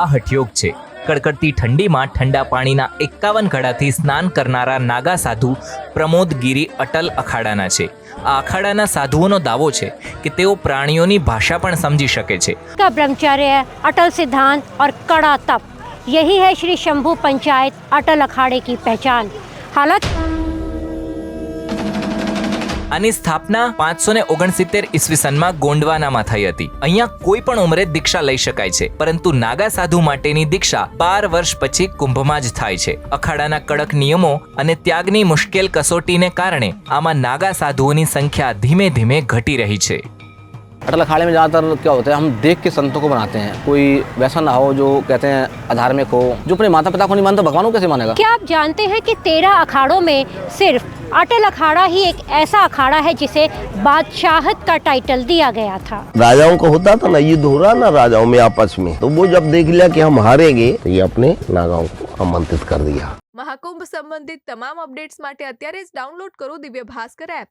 આ હઠયોગ છે। કડકડતી ઠંડીમાં ઠંડા પાણીના 51 ઘડાથી સ્નાન કરનારા નાગા સાધુ પ્રમોદ ગિરી અટલ અખાડાના છે। આ અખાડાના સાધુઓનો દાવો છે કે તેઓ પ્રાણીઓની ભાષા પણ સમજી શકે છે। का ब्रह्मचर्य है, अटल सिद्धांत और कड़ा तप, यही है श्री शंभू पंचायत अटल अखाड़े की पहचान। हालांकि આની સ્થાપના 569 ઈસવીસનમાં ગોંડવાનામાં થઈ હતી। અહીંયા કોઈ પણ ઉંમરે દીક્ષા લઈ શકાય છે, પરંતુ નાગા સાધુ માટેની દીક્ષા 12 વર્ષ પછી કુંભમાં જ થાય છે। અખાડાના કડક નિયમો અને ત્યાગની મુશ્કેલ કસોટીને કારણે આમાં નાગા સાધુઓની સંખ્યા ધીમે ધીમે ઘટી રહી છે। अटल अखाड़े में ज़्यादातर क्या होता है, हम देख के संतों को बनाते हैं। कोई वैसा ना हो जो कहते हैं अधार्मिक हो, जो अपने माता पिता को नहीं मानता भगवान को कैसे मानेगा। क्या आप जानते हैं कि 13 अखाड़ों में सिर्फ अटल अखाड़ा ही एक ऐसा अखाड़ा है जिसे बादशाहत का टाइटल दिया गया था। राजाओं को होता था ना युद्ध हो रहा ना राजाओं में आपस में, तो वो जब देख लिया कि हम हारेंगे तो ये अपने नागाओं को आमंत्रित कर दिया। મહાકુંભ સંબંધિત તમામ અપડેટ્સ માટે અત્યારે જ ડાઉનલોડ કરો દિવ્ય ભાસ્કર એપ।